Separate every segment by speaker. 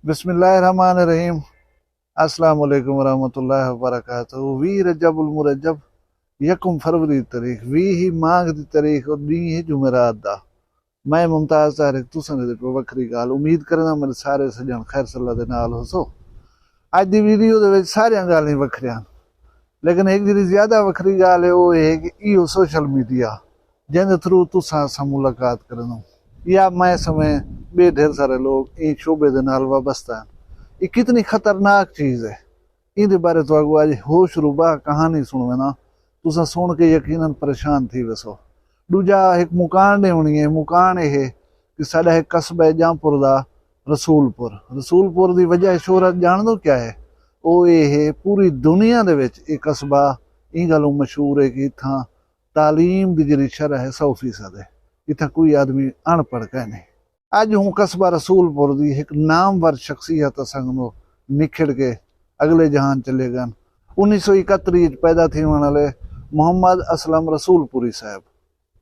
Speaker 1: बिस्मिल्लाहिर्रहमानिर्रहीम। अस्सलाम वालेकुम वरहमतुल्लाहि वबरकातुहू। वी रजबुल मुरज्जब यकम फरवरी तारीख वी ही माघ दी तारीख और दी ही जुमेरात दा। मैं मुमताज तारिक तुसां दे पे वखरी गाल उम्मीद करना मेरे सारे सजन खैर सल्ला दे नाल होसो। अज दी वीडियो दे विच सारियां गालां वखरियां लेकिन एक जी ज्यादा वखरी गाल है वो है कि इहो सोशल मीडिया जिंदे थ्रू तुसां सां मुलाकात करना या मैं समय बे ढेर सारे लोग इन शोबे दे नाल वाबस्ता हैं। ये कितनी खतरनाक चीज है इहदे बारे तो अगो अज होश रुबा कहानी सुनवे ना तुसां सुन के यकीनन परेशान थी वसो। दूजा एक मुकान ॾेवणी है। मुकान यह है कि साडा एक कस्बा है जहाँपुर दा रसूलपुर दी वजह शोहरत जान दो क्या है वो ये है पूरी दुनिया दे विच ये कस्बा इन गलों मशहूर है कि इत्थां तालीम दी जिहड़ी शरह है 100% है। इत्थां कोई आदमी अनपढ़ कह नहीं। अज हूँ कस्बा रसूलपुर दी एक नामवर शख्सियत संगनो निखिड़ के अगले जहान चले गए। 1931 पैदा थी वाले मोहम्मद असलम रसूलपुरी साहब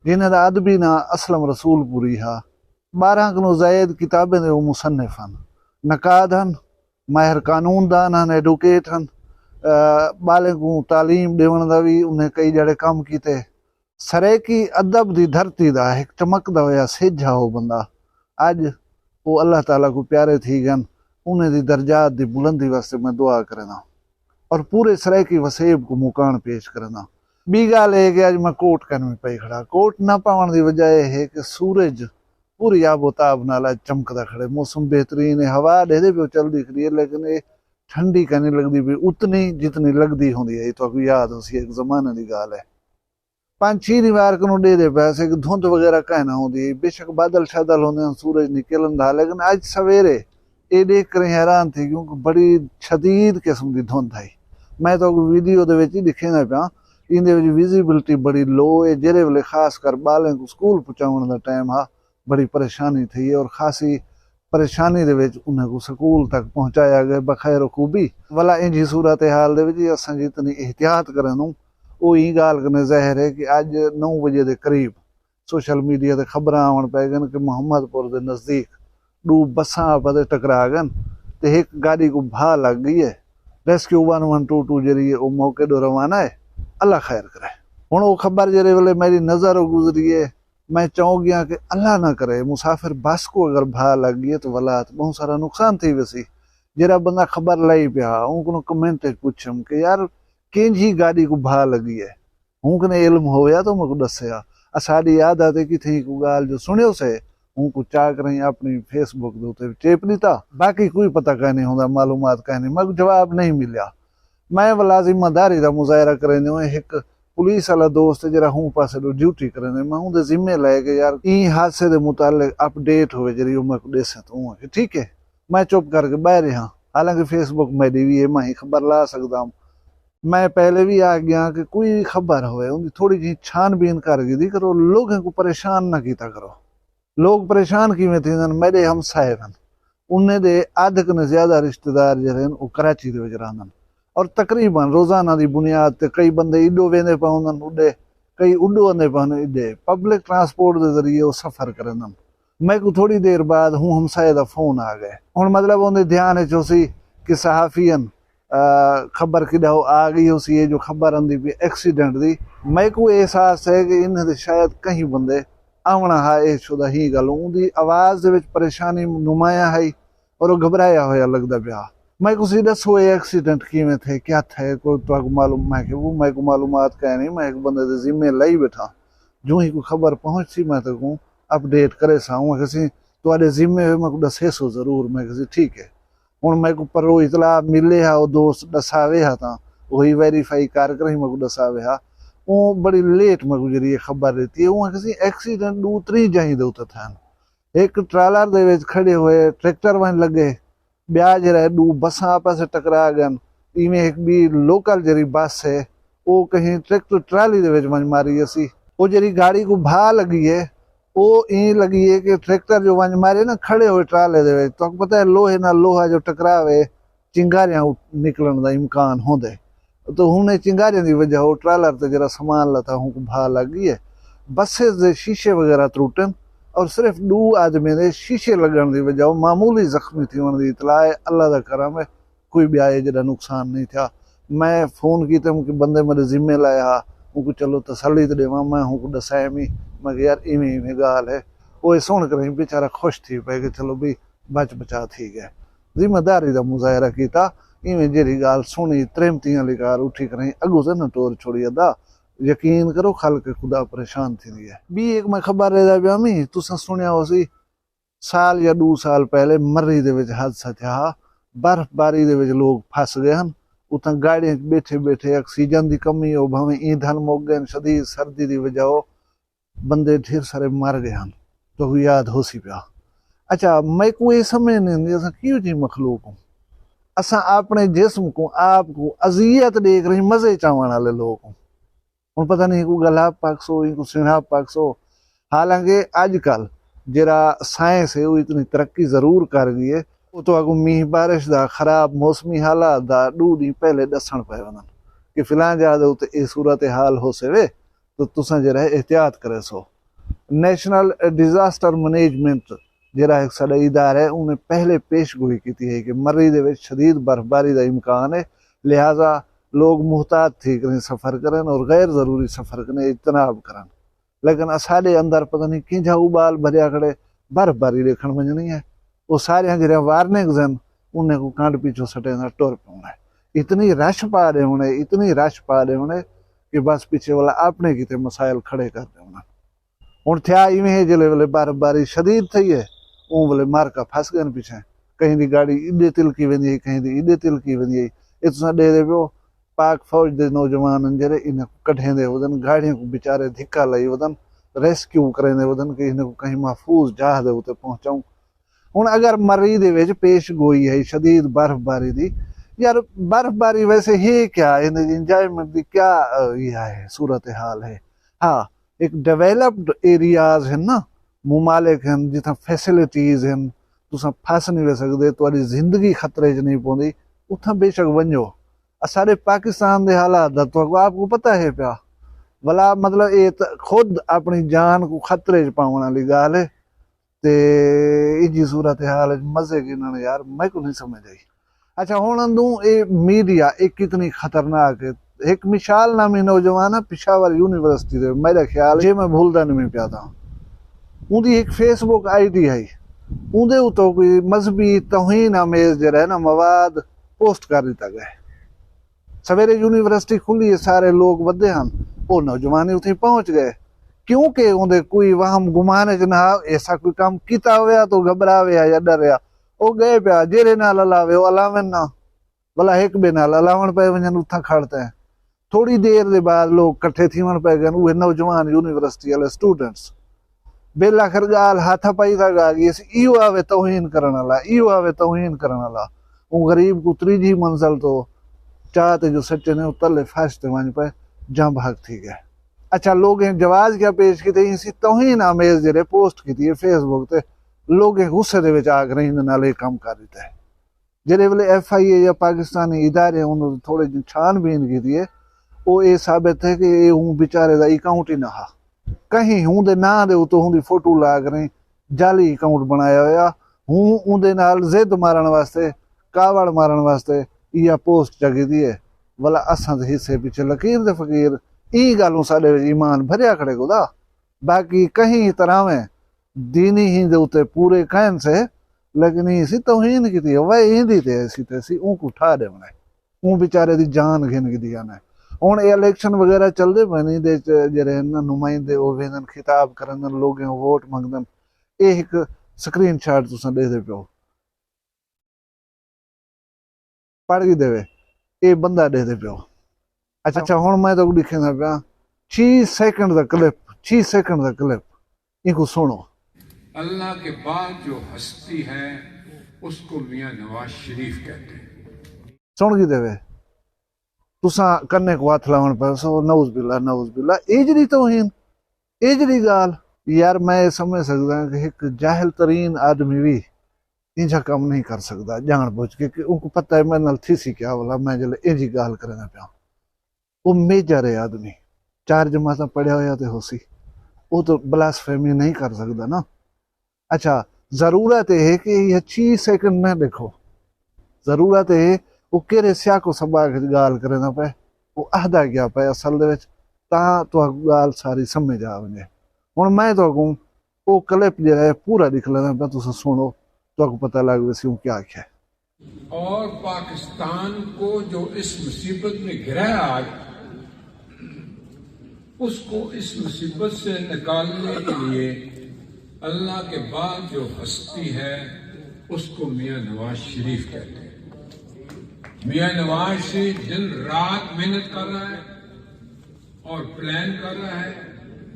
Speaker 1: जिन्हें दा अदबी ना असलम रसूलपुरी हा। 12 कनो ज़ायद किताबें दे मुसन्निफ हन, नकाद हन, माहिर कानून दान हन, एडवोकेट हन। बाले को तालीम देवन दा भी उन्हें कई जड़े काम किते। सरेकी अदब दी धरती दा एक चमकदा होया सेजा हो बंदा अज वो अल्लाह ताला को प्यारे थी गन। उन्हें दी दर्जात दी बुलंदी वास्ते मैं दुआ करना और पूरे सरेकी वसेब को मुकान पेश करना। बी गाल है कि अज मैं कोट करनी पई खड़ा। कोट ना पावन दी वजह यह है कि सूरज पूरी आबोताब नाल अज चमकदा खड़े। मौसम बेहतरीन है, हवा डेदे पे चलदी खड़ी है लेकिन ये ठंडी कहनी लगदी भी उतनी जितनी लगदी होंदी है। तो याद हो सी एक जमाने की गाल है 5-6 दीवार को दे पैसे कि धुंध वगैरह कहना होती बेशक बादल शादल होंगे सूरज निकलन था लेकिन अज सवेरे ये देख कर हैरान थी क्योंकि बड़ी शदीद किस्म की धुंध आई। मैं तो वीडियो ही दिखेना पाया इंदे विजिबिलिटी बड़ी लो है जेरे वेले खास कर बालें को स्कूल पहुंचाने का टाइम हा बड़ी परेशानी थी और खासी परेशानी दे विच उन्हें को स्कूल तक पहुंचाया गया बखैर खूबी वाला इंजी सूरत हाल दे विच असां जितनी एहतियात करनू वो ही गाल करने ज़ाहिर है कि अज 9 बजे के करीब सोशल मीडिया ते खबर आवन पै गन कि मोहम्मदपुर के नज़दीक 2 बसां आपस टकरा गन ते एक गाड़ी को भा लग गई है। रेस्क्यू 1122 जरिए वो मौके दो रवाना है। अल्लाह खैर करे। हुण वो खबर जरे वेले मेरी नज़र गुजरी है मैं चाहूँ गया कि अल्लाह ना करे मुसाफिर बस को अगर भा लग गई तो वला बहुत सारा नुकसान थी वैसी। जरा बंदा खबर लाई पिया उनको कमेंट पूछम कि यार कंहिंजी गाड़ी को भा लगी है हूं ने इल्म होया तो मैं दसिया साड़ी याद आते कि थी को गाल जो सुनियो से हूं को चा करें अपनी फेसबुक दे उत्ते चेप लीता बाकी कोई पता कह नहीं होंदा मालूमात कह नहीं मैं जवाब नहीं मिलिया। मैं वाला जिम्मेदारी का मुजाहरा करें एक पुलिस वाला दोस्त जरा हूं पास ड्यूटी करें मैं उनके जिम्मे लैके यार इन हादसे के मुतालिक अपडेट हो जरी मैं देसा तो ठीक है मैं चुप करके बह रहा। हालांकि फेसबुक मेरी भी है मैं ही खबर ला सकता। मैं पहले भी आ गया कि कोई खबर हो उनकी थोड़ी जी छानबीन करके करो लोगों को परेशान ना किया करो। लोग परेशान किवें थींदे मेरे हमसाए हैं उन्हें दे अध कने ज्यादा रिश्तेदार जरे वो कराची दे विच रहंदन और तकरीबन रोजाना की बुनियाद ते कई बंदे इडो वेंदे पवंदन उडे कई उडो आंदे पवन इडे पब्लिक ट्रांसपोर्ट के जरिए वो सफर करन। मैं को थोड़ी देर बाद हूँ हमसाए दा फोन आ गए हुण मतलब उन्हें ध्यान चोसी कि सहाफियन खबर कि आ गई उसी ये जो खबर आंदी भी एक्सीडेंट दी मैं को एहसास है कि इन्हें शायद कहीं बंदे आवना है शुदा ही गल उनकी आवाज़ दे परेशानी नुमाया है और वो घबराया होया लगता पाया। मैं कुछ दसो ये एक्सीडेंट किवें थे क्या थे कोई तो मालूम मैं कि वो मैं को मालूमात कह नहीं मैं एक बंदे दे जिम्मे लाई बैठा जो ही को खबर पहुंची मैं तो को अपडेट करे साऊँ किसी तो जिम्मे मैं को दसे सो जरूर मैं किसी ठीक है। हूँ मैं को पर इतला मिले हा वो दोस्त दसावे हा तो वही वेरीफाई कर कर ही मैं को दसावे हा वो बड़ी लेट मैं को जरिए खबर रहती है वो किसी एक्सीडेंट 2-3 जहीं दे उते थान एक ट्रालर दे विच खड़े हुए ट्रैक्टर वन लगे ब्या जरा 2 बसां आपस टकरा गन इवें एक भी लोकल जरी बस है वो कहीं ट्रैक्टर ट्राली दे विच वंज मारी असी वो जरी गाड़ी को भा लगी है वो ई लगी है कि ट्रैक्टर जो वंज मारे ना खड़े हुए ट्राले दे तो पता है लोहे ना लोहा जो टकरावे चिंगारियां निकलन का इम्कान होंदे तो हुने चिंगारियां की वजह वो ट्रालर ते जरा सामान लता हूँ भा लग गई है। बसेस दे शीशे वगैरह त्रुटन और सिर्फ 2 आदमी ने शीशे लगन की वजह मामूली जख्मी थी की इतला है। अल्लाह का करम है, कोई भी आए जरा नुकसान नहीं था। मैं फोन की तो बंदे मेरे जिम्मे लाया, उनको चलो तसली तो देव, मैं उनको दसाया मी, मैं यार इवें इवें गाल है। वो सुन कर बेचारा खुश थी पे कि चलो भी बच बचा थी गए। जिम्मेदारी का मुजाहरा किया। इवें जी गाल सुनी त्रेमती वाली कार उठी करें अगू से न टोर छोड़ी अदा। यकीन करो खल के खुदा परेशान थी है। भी एक मैं खबर रहा पिया मी, तुसा सुनिया हो सी साल या 2 साल पहले मर्री दे विच हादसा था। बर्फबारी दे विच लोग फस गए हैं उतना गाड़ियां बैठे बैठे। ऑक्सीजन की कमी हो भावें ईंधन मुक गए, शदीद सर्दी की वजह हो बंदे ढेर सारे मर गए हैं। तो याद हो सी पिया। अच्छा मैं को ये समझ नहीं आती असा क्यों जी मखलूक हूँ। असा अपने जिस्म को आप को अजियत देख रही मजे चावन वाले लोग हूँ। हूँ पता नहीं को गला पक्सो इनको सिणा पक्सो। हालांकि अजकल जरा साइंस है वो इतनी तरक्की जरूर कर गई है। वो तो अगो मीह बारिश का खराब मौसमी हालात का 2 दिन पहले दसन पे वनन कि फिलहाल ज्यादा उत्ते ये सूरत हाल हो सवे तो तुसा जरा एहतियात करे सो। नेशनल डिजास्टर मैनेजमेंट जरा एक साडा इदारा है उन्हें पहले पेशगोई की है कि मर्री दे विच शदीद बर्फबारी का इम्कान है, लिहाजा लोग मुहतात थी करें सफर करें और गैर जरूरी सफर करें इजतनाब करें। लेकिन साढ़े अंदर पता नहीं किंजा उबाल भरिया खड़े बर्फबारी देखण वजनी है। वो सारे जरा वार्निंग्स हैं उन्हें को कांड पीछो सटे टोर पाना है। इतनी रश पा रहे होने, इतनी रश पा रहे होने कि बस पीछे वाला अपने किते मसाइल खड़े कर दे होना। हूँ थया इवें जिले वेले बर्फबारी शदीद थी है ऊँ वेले मार का फस गए पीछे। कहीं की गाड़ी इडे तिलकी वेंदी है, कहीं की इडे तिलकी वेंदी है। ये तुसा दे दे पियो पाक फौज के नौजवान जरे इन कढेंदे वदन गाड़ियों को बेचारे धिक्का लई वदन रेस्क्यू करेंदे वदन कि इन्हें कहीं महफूज जहाज दे उत्ते पहुंचाऊं। हूँ अगर मर्री दे विच पेश गोई है शदीद बर्फबारी दी, यार बर्फबारी वैसे है क्या इंजॉयमेंट की क्या यह है सूरत हाल है। हाँ एक डेवलप्ड एरियाज हैं ना, मुमालिक हैं जिथा फैसिलिटीज हैं, तुसा फस नहीं वे सकते, तुम्हारी जिंदगी खतरे च नहीं पौंदी, उथा बेशक वंजो। सारे पाकिस्तान के हालात तो आपको पता है प्या भला, मतलब ये खुद अपनी जान को खतरे च पावन वाली गाल है। ते इजी सूरत हाल मजे की ना यार मैं को नहीं समझ आई। अच्छा हूँ दू ये मीडिया एक कितनी खतरनाक है। एक मिसाल नामी नौजवान है पिशावर यूनिवर्सिटी दे, मेरा ख्याल जे मैं भूलदा नहीं पिया था। उनकी एक फेसबुक आईडी है, उनके उतो कोई मजहबी तौहीन आमेज जरा है ना मवाद पोस्ट कर दिता गया। सवेरे यूनिवर्सिटी खुली है, सारे लोग वधे हैं, वो नौजवान उथे पहुंच गए क्योंकि उन्हें कोई वहम गुमान च ना ऐसा कोई काम किया हुआ तो घबरावे या डरिया वो गए पिया जेरे नाल अलावे वो अलावन ना भला एक बे नाल अलावण पे वजन उथा खड़ते हैं। थोड़ी देर के बाद लोग कट्ठे थीवण पे गए, वो नौजवान यूनिवर्सिटी वाले स्टूडेंट्स बेला खर गाल हाथापाई था गा गई इो आवे तौहीन करने वाला, इो आवे तौहीन करने वाला। वो गरीब को 3जी मंजिल तो चाहते जो सच्चे ने तले फर्स्ट वन पे जहां भाग थी गए। अच्छा लोग जवाब क्या पेश किए इसी तौहीन आमेज जरे पोस्ट की है फेसबुक ते, लोग गुस्से दे विच आ कर इन नाल काम कर दिता है। जेरे वेले FIA या पाकिस्तानी इदारे उन्होंने थोड़े छानबीन की है, वो ये साबित है कि ये हूँ बेचारे का अकाउंट ही ना हा, कहीं हूँ दे ना दे उतो हूँ दी फोटो ला कर जाली अकाउंट बनाया हुआ हूँ उनदे नाल जिद मारन वास्ते कावड़ मारन वास्ते या पोस्ट जगी दी है। वाला असां दे हिस्से पीछे लकीर दे फकीर ई गलों साडे ईमान भरिया खड़े खुदा। बाकी कहीं तरह में दीनी ही दे उते पूरे कहन से, लेकिन इसी तौहीन की थी वह इंदी ते ऐसी तैसी ऊँक उठा दे ऊँ बेचारे दी जान घिन की दिया ने। हूँ इलेक्शन वगैरह चलते पे नहीं दे जरे नुमाइंदे वो वेंदन खिताब करन लोग वोट मंगदन। ये एक स्क्रीन शॉट तुसा दे दे पियो पढ़ के देवे ये बंदा दे दे पियो। अच्छा हूँ मैं तो दिखेंदा पिया 6 सेकंड का क्लिप, 6 सेकंड का क्लिप इनको सुनो।
Speaker 2: अल्लाह के बाद जो हस्ती है उसको मियां नवाज शरीफ कहते हैं।
Speaker 1: सुन की देवे तुसा कन्ने को हाथ लावन पे सो नऊज बिल्ला एजरी तौहीन एजरी गाल। यार मैं समझ सकता कि एक जाहिल तरीन आदमी भी इंजा काम नहीं कर सकता जान बुझ के कि उनको पता है मेरे नाल थी सी क्या वाला मैं जले इंजी गाल करना पिया। वो मेजर है आदमी 4 जमात पढ़िया होया तो होसी, वो तो ब्लास्फेमी नहीं कर सकता ना। अच्छा ज़रूरत है कि यह 6 सेकंड न देखो, ज़रूरत है वो केरे सिया को सबा गाल करे ना पे वो अहदा गया पे असल दे विच तां तो गाल सारी समझ आ वने। हुण मैं तो कहूं वो क्लिप जो है पूरा दिख लेना पे, तुम सुनो तो पता लग वैसे क्या है।
Speaker 2: और पाकिस्तान को जो इस मुसीबत में गिरा है आज, उसको इस मुसीबत से निकालने के लिए अल्लाह के बाद जो हस्ती है उसको मियां नवाज शरीफ कहते हैं। मियां नवाज शरीफ दिन रात मेहनत कर रहा है और प्लान कर रहा है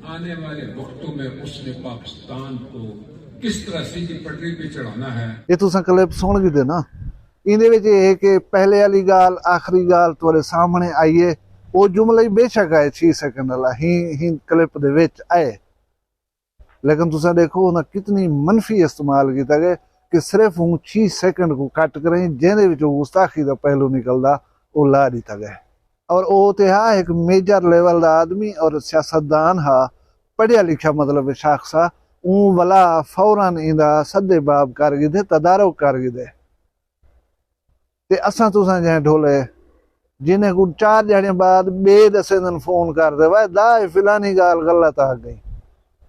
Speaker 2: आने वाले वक्तों में उसने पाकिस्तान को किस तरह सीधी पटरी पे चढ़ाना है।
Speaker 1: ये तुसा क्लिप सुन गए ना, इंदे विच ये कि पहले वाली गाल आखिरी गाल तुहाडे सामने आई है। वो जुमला ही बेशक है 6 सेकंड वाला ही क्लिप दे विच आए, लेकिन तुसा देखो ना कितनी मनफी इस्तेमाल किया गया कि सिर्फ हूँ 6 सेकंड को कट करें जिहदे विच गुस्ताखी का पहलू निकलदा वो ला दिता गया। और वो तो हा एक मेजर लेवल का आदमी और सियासतदान हा, पढ़िया लिखा मतलब शख्स आ, ऊं वाला फौरन इंदा सदे बाब कर गए तदारुक कर गए। ते असां तुसां जै ढोले जिन्हें को 4 जने बाद बे दसे दिन फोन कर दे भाई दा फिलानी गाल गलत आ गई।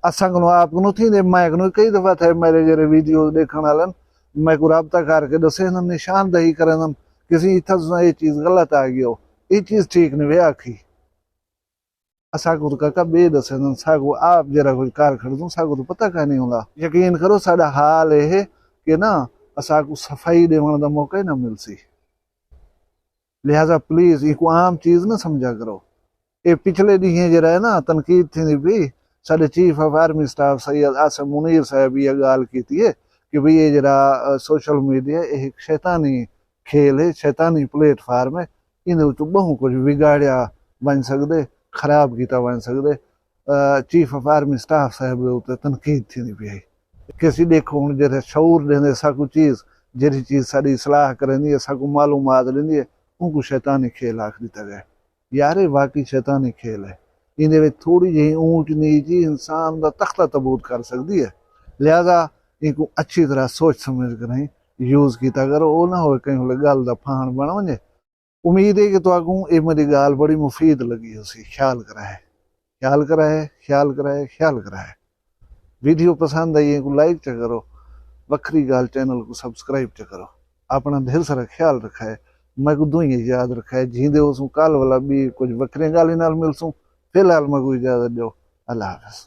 Speaker 1: असां को आप को थी दे मैं को कई दफा थे मेरे जरे वीडियो देखने वालन मैं को रब्ता करके दसे निशानदही करन किसी इतना तुसां ये चीज गलत आ गई हो, ये चीज ठीक नहीं वे आखी। असा को काका बे दसे दिन सागो आप जरा कुछ कार खड़ दूं सागो तो पता का नहीं होला। यकीन करो साडा हाल है कि ना असा को सफाई देवण दा मौका ही ना मिलसी। लिहाजा प्लीज एक आम चीज ना समझा करो। ये पिछले दी जरा है ना तनकीद थी भी साडे chief of army staff Syed Asim Munir साहब ये गाल की है कि भाई ये जरा सोशल मीडिया एक शैतानी खेल है, शैतानी प्लेटफार्म है, इन बहु कुछ बिगाड़िया बन सकते, खराब किया बन सकते। चीफ ऑफ आर्मी स्टाफ साहब के उत्ते तनकीद थी पी किसी देखो हूँ जैसे शऊर देंदे साकू चीज़ जी चीज़ साड़ी सलाह करेंदी है साकू मालूमात देंदी है उनको शैतानी खेल आख दिता गया। यार वाकई शैतानी खेल है, इन थोड़ी जी ऊंच नीच इंसान का तख्ता तबूत कर सकती है। लिहाजा इनको अच्छी तरह सोच समझ कर यूज़ किया करो, वो ना हो कहीं गल का फान बन वजे। उम्मीद है कि तो ये मेरी गाल बड़ी मुफीद लगी उसी। ख्याल कराए ख्याल कराए ख्याल कराए ख्याल कराए। वीडियो पसंद आई को लाइक च करो, वक्री गाल चैनल को सब्सक्राइब च करो। अपना ढेर सारा ख्याल रखा है, मैं को दुई याद रखा है जींदे उसू कल वाला भी कुछ वक्रिया गाली नाल मिलसूँ। फिलहाल मैं को इजाजत दो, अल्लाह हाफ़िज़।